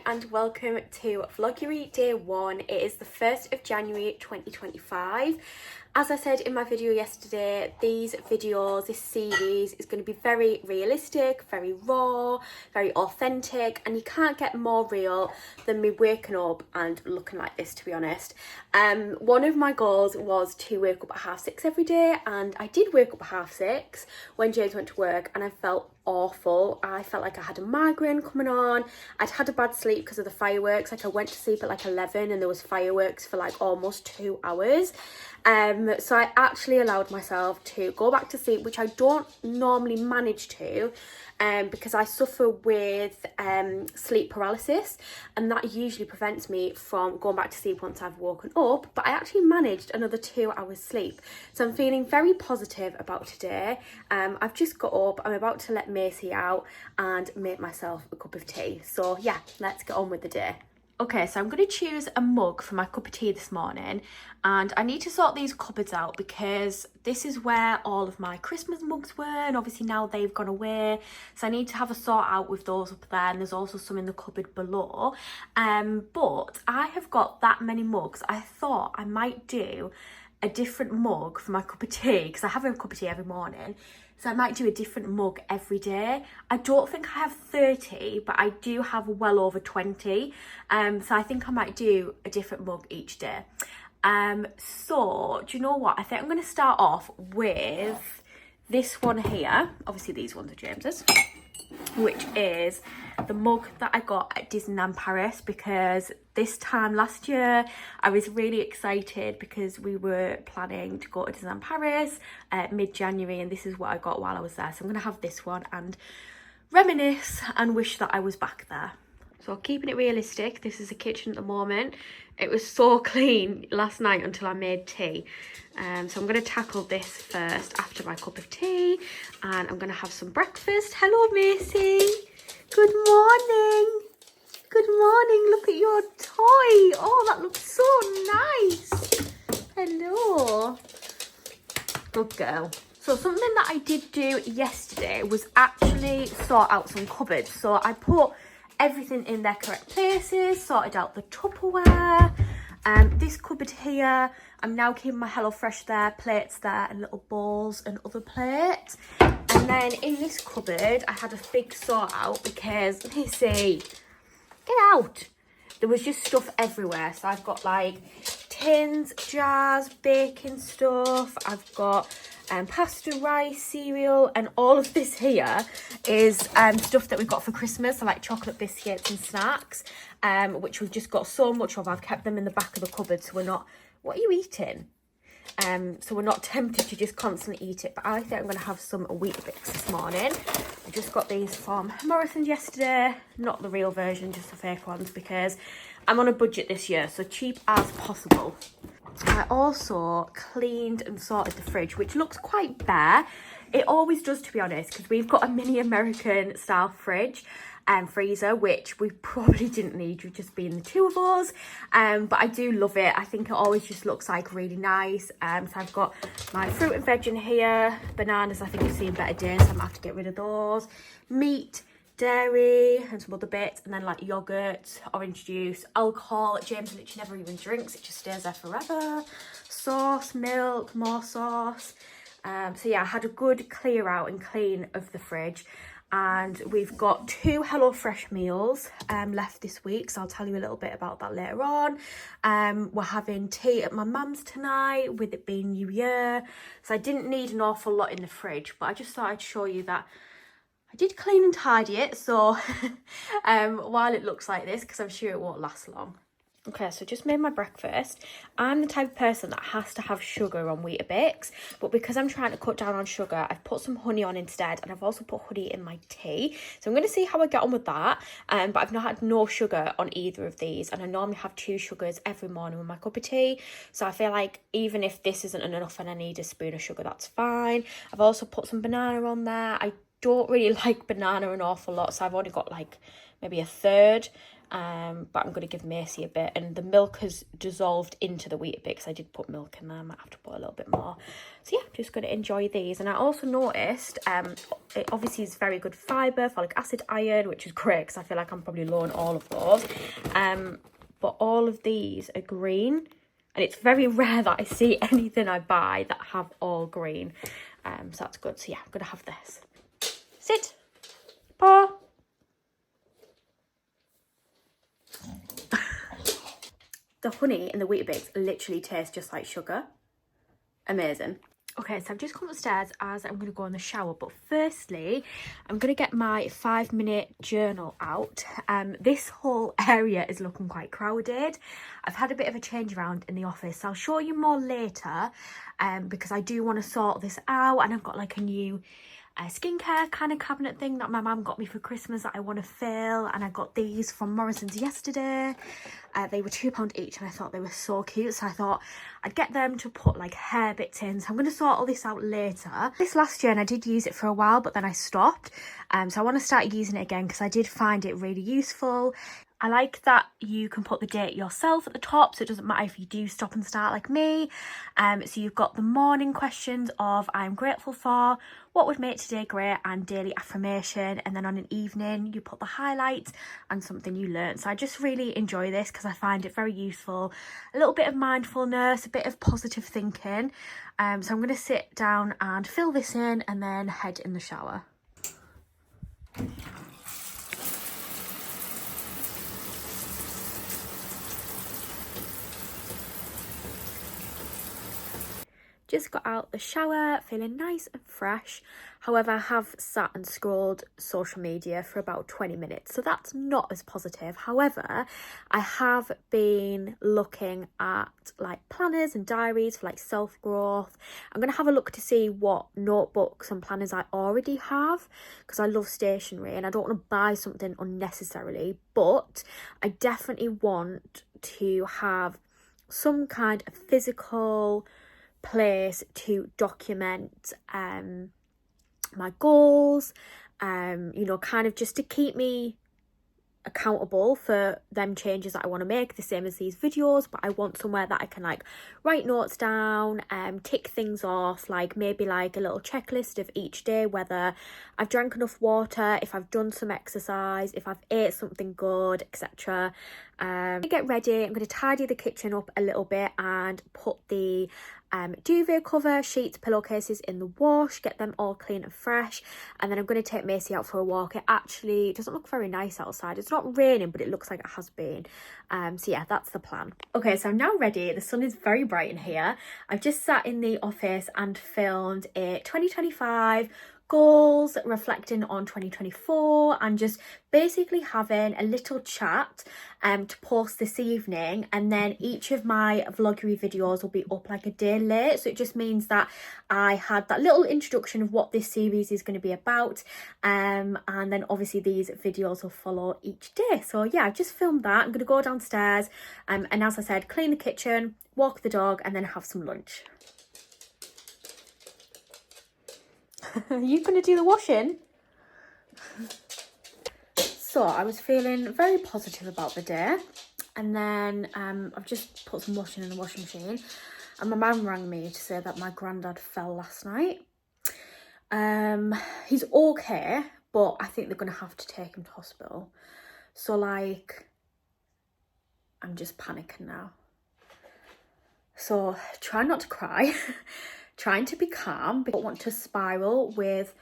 and welcome to Vloguary Day 1. It is the 1st of January 2025. As I said in my video yesterday, this series is going to be very realistic, very raw, very authentic, and you can't get more real than me waking up and looking like this, to be honest. One of my goals was to wake up at 6:30 every day, and I did wake up at 6:30 when James went to work, and I felt awful. I felt like I had a migraine coming on. I'd had a bad sleep because of the fireworks. Like, I went to sleep at like 11 and there was fireworks for like almost 2 hours. So I actually allowed myself to go back to sleep, which I don't normally manage to, because I suffer with sleep paralysis, and that usually prevents me from going back to sleep once I've woken up. But I actually managed another 2 hours sleep, so I'm feeling very positive about today. I've just got up, I'm about to let Macy out and make myself a cup of tea. So yeah, let's get on with the day. Okay, so I'm going to choose a mug for my cup of tea this morning, and I need to sort these cupboards out because this is where all of my Christmas mugs were, and obviously now they've gone away, so I need to have a sort out with those up there, and there's also some in the cupboard below. But I have got that many mugs. I thought I might do a different mug for my cup of tea because I have a cup of tea every morning. So I might do a different mug every day. I don't think I have 30, but I do have well over 20. So I think I might do a different mug each day. So do you know what? I think I'm going to start off with this one here. Obviously these ones are James's, which is the mug that I got at Disneyland Paris, because this time last year I was really excited because we were planning to go to Disneyland Paris mid-January, and this is what I got while I was there. So I'm going to have this one and reminisce and wish that I was back there. So keeping it realistic, this is the kitchen at the moment. It was so clean last night until I made tea. So I'm going to tackle this first after my cup of tea, and I'm going to have some breakfast. Hello, Macy. Good morning. Good morning. Look at your toy. Oh, that looks so nice. Hello. Good girl. So something that I did do yesterday was actually sort out some cupboards. So I put everything in their correct places, sorted out the Tupperware. This cupboard here, I'm now keeping my HelloFresh there, plates there, and little bowls and other plates. And then in this cupboard, I had a big sort out because, let me see, get out. There was just stuff everywhere. So I've got like tins, jars, baking stuff. I've got pasta, rice, cereal, and all of this here is stuff that we've got for Christmas, so like chocolate biscuits and snacks, which we've just got so much of. I've kept them in the back of the cupboard so we're not, what are you eating? So we're not tempted to just constantly eat it. But I think I'm going to have some Weetabix this morning. I just got these from Morrison's yesterday, not the real version, just the fake ones, because I'm on a budget this year, so cheap as possible. I also cleaned and sorted the fridge, which looks quite bare. It always does, to be honest, because we've got a mini American style fridge and freezer, which we probably didn't need with just being the two of us. But I do love it. I think it always just looks like really nice. So I've got my fruit and veg in here. Bananas, I think you've seen better days, so I'm gonna have to get rid of those. Meat, dairy, and some other bits, and then like yogurt, orange juice, alcohol. James literally never even drinks, it just stays there forever. Sauce, milk, more sauce. So yeah, I had a good clear out and clean of the fridge, and we've got 2 HelloFresh meals left this week, so I'll tell you a little bit about that later on. We're having tea at my mum's tonight, with it being New Year, so I didn't need an awful lot in the fridge, but I just thought I'd show you that I did clean and tidy it, so while it looks like this, because I'm sure it won't last long. Okay, so just made my breakfast. I'm the type of person that has to have sugar on Weetabix, but because I'm trying to cut down on sugar, I've put some honey on instead, and I've also put honey in my tea. So I'm going to see how I get on with that, but I've not had no sugar on either of these, and I normally have 2 sugars every morning with my cup of tea, so I feel like even if this isn't enough and I need a spoon of sugar, that's fine. I've also put some banana on there. I don't really like banana an awful lot, so I've only got like maybe a third. but I'm going to give Macy a bit, and the milk has dissolved into the wheat a bit because I did put milk in there. I might have to put a little bit more. So yeah, I'm just going to enjoy these. And I also noticed it obviously is very good fibre, folic acid, iron, which is great because I feel like I'm probably low on all of those. But all of these are green, and it's very rare that I see anything I buy that have all green. So that's good. So yeah, I'm going to have this. Sit. Paw. The honey in the Weetabix literally tastes just like sugar. Amazing. Okay, so I've just come upstairs as I'm going to go in the shower. But firstly, I'm going to get my 5-minute journal out. This whole area is looking quite crowded. I've had a bit of a change around in the office. So I'll show you more later because I do want to sort this out. And I've got like a new skincare kind of cabinet thing that my mum got me for Christmas that I want to fill, and I got these from Morrison's yesterday. They were £2 each, and I thought they were so cute, so I thought I'd get them to put like hair bits in. So I'm going to sort all this out later. This last year, and I did use it for a while, but then I stopped, so I want to start using it again because I did find it really useful. I like that you can put the date yourself at the top, so it doesn't matter if you do stop and start like me. So you've got the morning questions of I'm grateful for, what would make today great, and daily affirmation. And then on an evening, you put the highlights and something you learned. So I just really enjoy this because I find it very useful. A little bit of mindfulness, a bit of positive thinking. So I'm going to sit down and fill this in and then head in the shower. Just got out the shower, feeling nice and fresh. However, I have sat and scrolled social media for about 20 minutes, so that's not as positive. However, I have been looking at like planners and diaries for like self-growth. I'm going to have a look to see what notebooks and planners I already have because I love stationery and I don't want to buy something unnecessarily, but I definitely want to have some kind of physical place to document my goals, you know, kind of just to keep me accountable for them changes that I want to make, the same as these videos. But I want somewhere that I can like write notes down, tick things off, like maybe like a little checklist of each day, whether I've drank enough water, if I've done some exercise, if I've ate something good, etc. Get ready. I'm going to tidy the kitchen up a little bit and put the duvet cover, sheets, pillowcases in the wash, get them all clean and fresh, and then I'm going to take Macy out for a walk. It actually doesn't look very nice outside. It's not raining, but it looks like it has been. So yeah, that's the plan. Okay, so I'm now ready. The sun is very bright in here. I've just sat in the office and filmed a 2025 goals, reflecting on 2024, and just basically having a little chat to post this evening. And then each of my vloggery videos will be up like a day late, so it just means that I had that little introduction of what this series is going to be about, and then obviously these videos will follow each day. So yeah, I've just filmed that. I'm going to go downstairs and as I said, clean the kitchen, walk the dog, and then have some lunch. Are you going to do the washing? So I was feeling very positive about the day, and then I've just put some washing in the washing machine, and my mum rang me to say that my granddad fell last night. He's okay, but I think they're going to have to take him to hospital. So like, I'm just panicking now. So try not to cry. Trying to be calm, but don't want to spiral with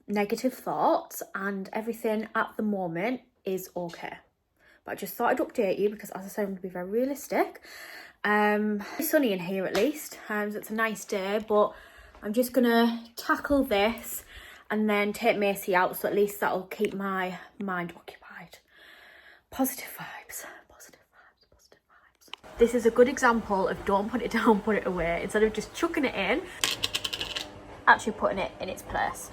negative thoughts, and everything at the moment is okay. But I just thought I'd update you because, as I said, I'm going to be very realistic. It's sunny in here at least, so it's a nice day, but I'm just going to tackle this and then take Macy out, so at least that'll keep my mind occupied. Positive vibes. This is a good example of don't put it down, put it away. Instead of just chucking it in, actually putting it in its place.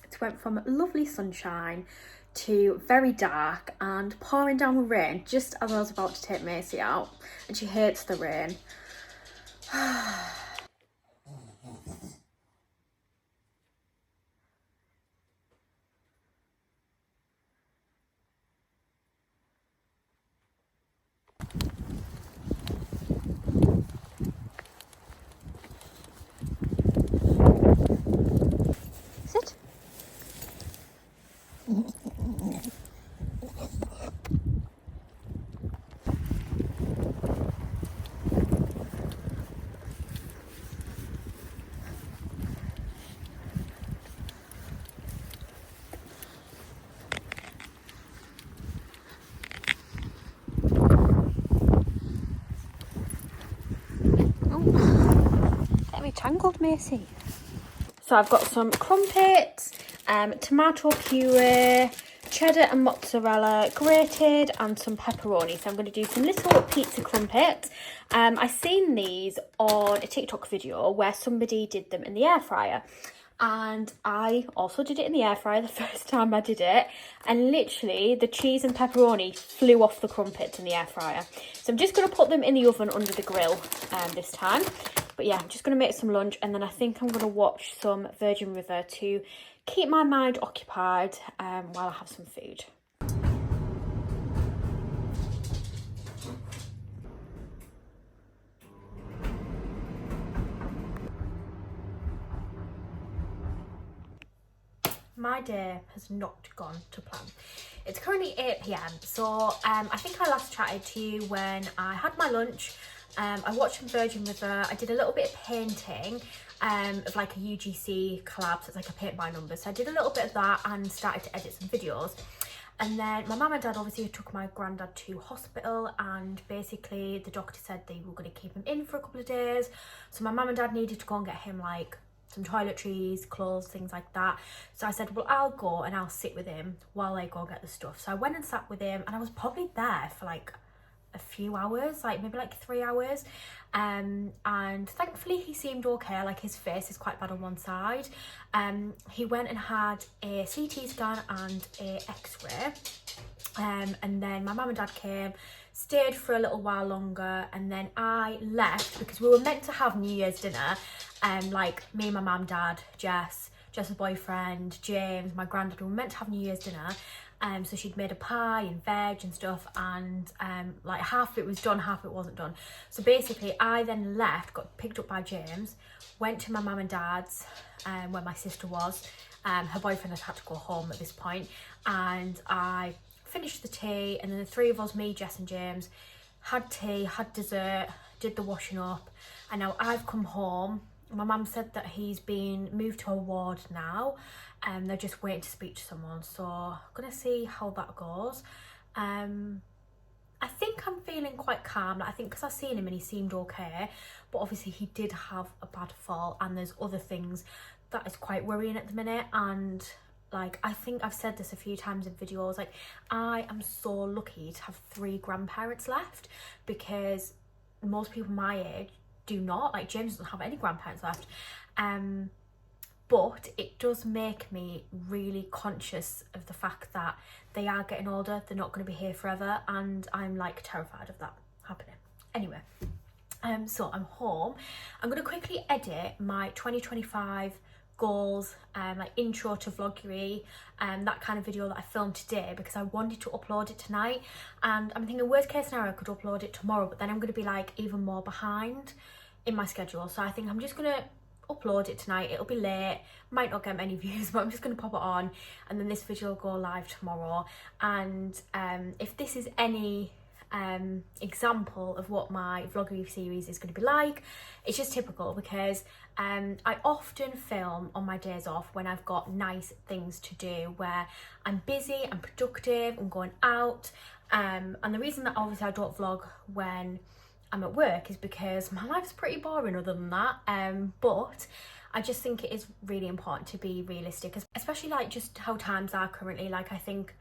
It went from lovely sunshine to very dark and pouring down with rain just as I was about to take Macy out, and she hates the rain. really tangled, Macy. So I've got some crumpets, tomato puree, cheddar and mozzarella grated, and some pepperoni. So I'm going to do some little pizza crumpets. I seen these on a TikTok video where somebody did them in the air fryer. And I also did it in the air fryer the first time I did it, and literally the cheese and pepperoni flew off the crumpets in the air fryer. So I'm just going to put them in the oven under the grill this time. But yeah, I'm just going to make some lunch, and then I think I'm going to watch some Virgin River to keep my mind occupied while I have some food. My day has not gone to plan. It's currently 8 p.m. so I think I last chatted to you when I had my lunch. I watched some Virgin River. I did a little bit of painting of like a UGC collab, so it's like a paint by numbers. So I did a little bit of that and started to edit some videos. And then my mum and dad obviously took my granddad to hospital, and basically the doctor said they were going to keep him in for a couple of days. So my mum and dad needed to go and get him like some toiletries, clothes, things like that. So I said, well, I'll go and I'll sit with him while they go get the stuff. So I went and sat with him, and I was probably there for like a few hours, like maybe like 3 hours. And thankfully he seemed okay. Like his face is quite bad on one side. He went and had a CT scan and a x-ray. And then my mum and dad came, stayed for a little while longer, and then I left because we were meant to have New Year's dinner. Like me, my mum, dad, Jess's boyfriend, James, my granddad, we were meant to have New Year's dinner. So she'd made a pie and veg and stuff, and like half of it was done, half of it wasn't done. So basically I then left, got picked up by James, went to my mum and dad's where my sister was. Her boyfriend had to go home at this point, and I finished the tea, and then the three of us, me, Jess and James, had tea, had dessert, did the washing up, and now I've come home. My mum said that he's been moved to a ward now, and they're just waiting to speak to someone, so I'm gonna see how that goes. I think I'm feeling quite calm. Like, I think because I've seen him and he seemed okay, but obviously he did have a bad fall, and there's other things that is quite worrying at the minute. And like, I think I've said this a few times in videos, like I am so lucky to have 3 grandparents left, because most people my age do not. Like James doesn't have any grandparents left. But it does make me really conscious of the fact that they are getting older, they're not going to be here forever, and I'm like terrified of that happening. Anyway, so I'm home. I'm going to quickly edit my 2025 goals, like intro to vloguery, that kind of video that I filmed today, because I wanted to upload it tonight, and I'm thinking worst case scenario I could upload it tomorrow, but then I'm going to be like even more behind in my schedule. So I think I'm just going to upload it tonight. It'll be late, might not get many views, but I'm just going to pop it on, and then this video will go live tomorrow. And if this is any example of what my vloggery series is going to be like, it's just typical, because I often film on my days off when I've got nice things to do, where I'm busy, I'm productive, I'm going out, and the reason that obviously I don't vlog when I'm at work is because my life's pretty boring other than that. But I just think it is really important to be realistic, especially like just how times are currently. Like I think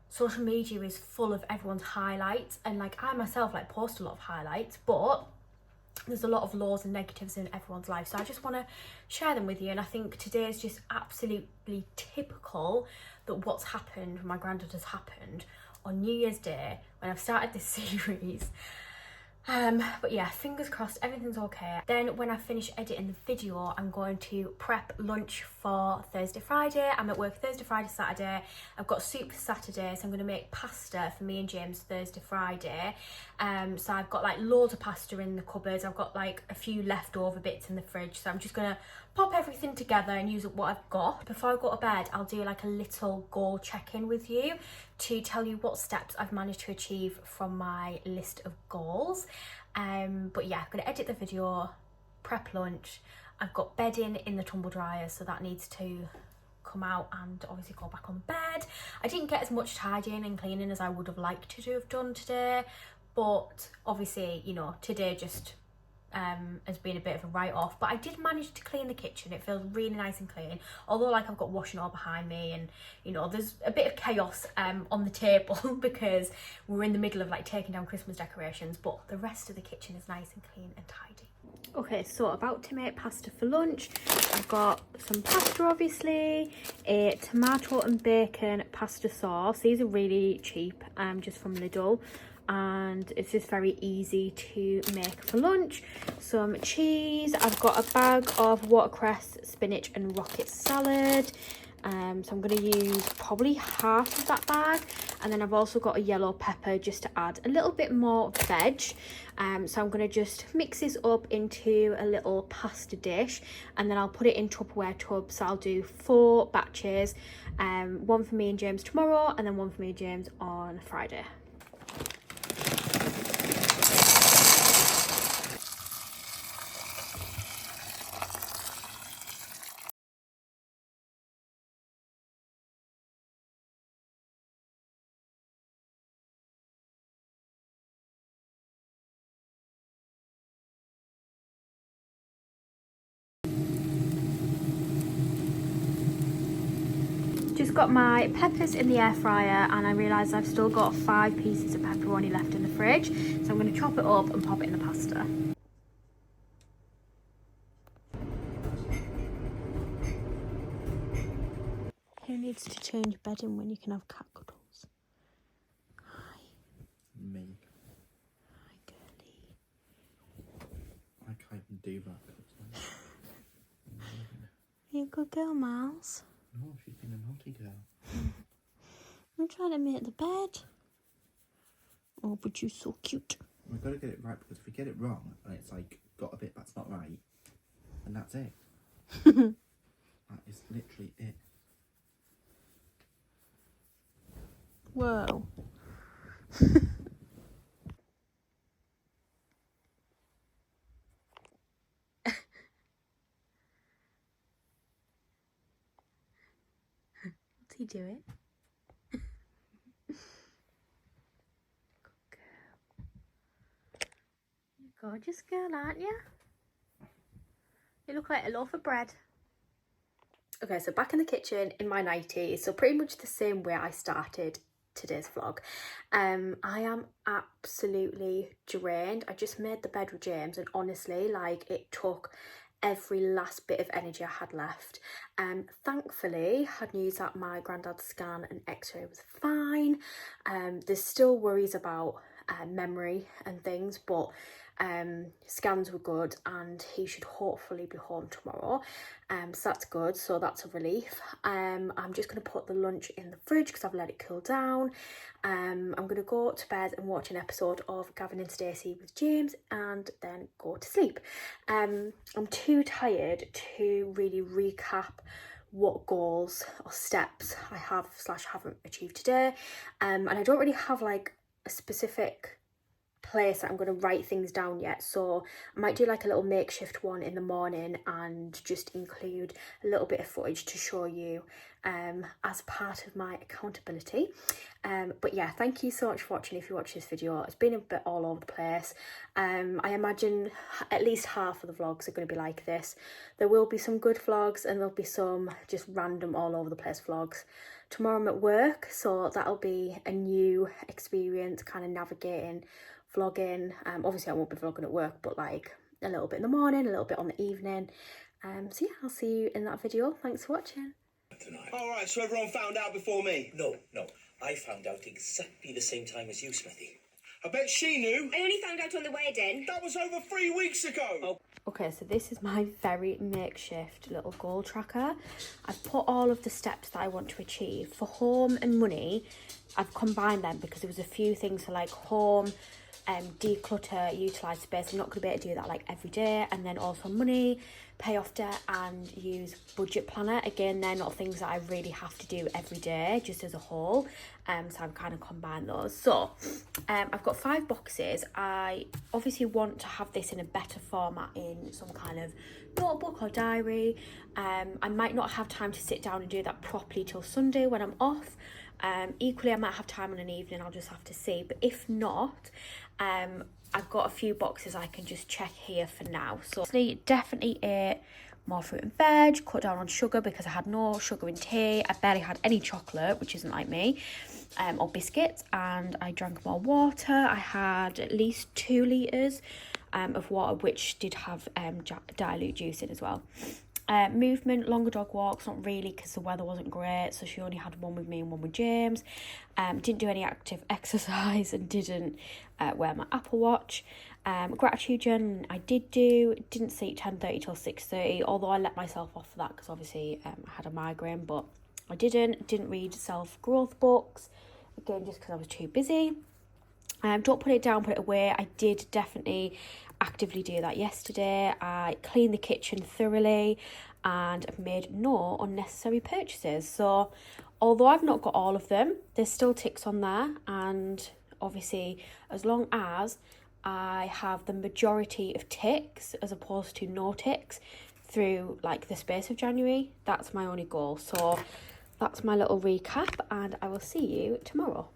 social media is full of everyone's highlights, and like I myself like post a lot of highlights, but there's a lot of lows and negatives in everyone's life, so I just want to share them with you. And I think today is just absolutely typical that what's happened, my granddad, has happened on New Year's Day when I've started this series. But yeah, fingers crossed everything's okay. Then when I finish editing the video, I'm going to prep lunch for Thursday, Friday. I'm at work Thursday, Friday, Saturday. I've got soup for Saturday, so I'm going to make pasta for me and James Thursday, Friday. So I've got like loads of pasta in the cupboards. I've got like a few leftover bits in the fridge, so I'm just going to pop everything together and use up what I've got. Before I go to bed, I'll do like a little goal check-in with you to tell you what steps I've managed to achieve from my list of goals. But yeah, I'm going to edit the video, prep lunch. I've got bedding in the tumble dryer, so that needs to come out and obviously go back on bed. I didn't get as much tidying and cleaning as I would have liked to have done today, but obviously, you know, today just has been a bit of a write-off, but I did manage to clean the kitchen. It feels really nice and clean, although like I've got washing all behind me, and you know there's a bit of chaos on the table because we're in the middle of like taking down Christmas decorations, but the rest of the kitchen is nice and clean and tidy. Okay, so about to make pasta for lunch. I've got some pasta, obviously, a tomato and bacon pasta sauce. These are really cheap, just from Lidl, and it's just very easy to make for lunch. Some cheese. I've got a bag of watercress, spinach and rocket salad. So I'm going to use probably half of that bag, and then I've also got a yellow pepper just to add a little bit more veg. So I'm going to just mix this up into a little pasta dish, and then I'll put it in Tupperware tubs. So I'll do 4 batches, one for me and James tomorrow, and then one for me and James on Friday. Just got my peppers in the air fryer, and I realised I've still got 5 pieces of pepperoni left in the fridge, so I'm going to chop it up and pop it in the pasta. Who needs to change bedding when you can have cat cuddles? Hi. Me. Hi, girlie. I can't even do that. You a good girl, Miles? No, she's been a naughty girl. I'm trying to make the bed. Oh, but you're so cute. We've got to get it right, because if we get it wrong and it's like got a bit that's not right, then that's it. That is literally it. Whoa. What's he doing? Good girl. You're a gorgeous girl, aren't you? You look like a loaf of bread. Okay, so back in the kitchen in my nightie, so pretty much the same way I started today's vlog. I am absolutely drained. I just made the bed with James, and honestly, like, it took every last bit of energy I had left. Thankfully, had news that my granddad's scan and x-ray was fine. There's still worries about memory and things, but scans were good, and he should hopefully be home tomorrow, so that's good, so that's a relief. I'm just going to put the lunch in the fridge because I've let it cool down. I'm going to go to bed and watch an episode of Gavin and Stacey with James, and then go to sleep. I'm too tired to really recap what goals or steps I have / haven't achieved today, and I don't really have like a specific place that I'm going to write things down yet, so I might do like a little makeshift one in the morning and just include a little bit of footage to show you as part of my accountability. But yeah, thank you so much for watching. If you watch this video, it's been a bit all over the place. I imagine at least half of the vlogs are going to be like this. There will be some good vlogs, and there'll be some just random all over the place vlogs. Tomorrow I'm at work, so that'll be a new experience, kind of navigating vlogging. Obviously I won't be vlogging at work, but like a little bit in the morning, a little bit on the evening. So yeah, I'll see you in that video. Thanks for watching. Alright, so everyone found out before me? No. I found out exactly the same time as you, Smithy. I bet she knew. I only found out on the wedding. That was over 3 weeks ago. Oh. Okay, so this is my very makeshift little goal tracker. I've put all of the steps that I want to achieve. For home and money, I've combined them because there was a few things for like home, declutter, utilise space. I'm not going to be able to do that like every day. And then also money, pay off debt and use budget planner. Again, they're not things that I really have to do every day, just as a whole. So I've kind of combined those. So I've got 5 boxes. I obviously want to have this in a better format in some kind of notebook or diary. I might not have time to sit down and do that properly till Sunday when I'm off. Equally, I might have time on an evening, I'll just have to see. But if not, I I've got a few boxes I can just check here for now. So definitely ate more fruit and veg, cut down on sugar because I had no sugar in tea. I barely had any chocolate, which isn't like me, or biscuits, and I drank more water. I had at least 2 litres of water, which did have dilute juice in as well. Movement, longer dog walks, not really because the weather wasn't great, so she only had one with me and one with James. Didn't do any active exercise and didn't wear my Apple Watch. Gratitude journaling I didn't sleep 10:30 till 6:30, although I let myself off for that because obviously I had a migraine, but I didn't read self-growth books, again just because I was too busy. Don't put it down, put it away. I did definitely actively do that yesterday. I cleaned the kitchen thoroughly and I've made no unnecessary purchases. So although I've not got all of them, there's still ticks on there, and obviously as long as I have the majority of ticks as opposed to no ticks through like the space of January, that's my only goal. So that's my little recap, and I will see you tomorrow.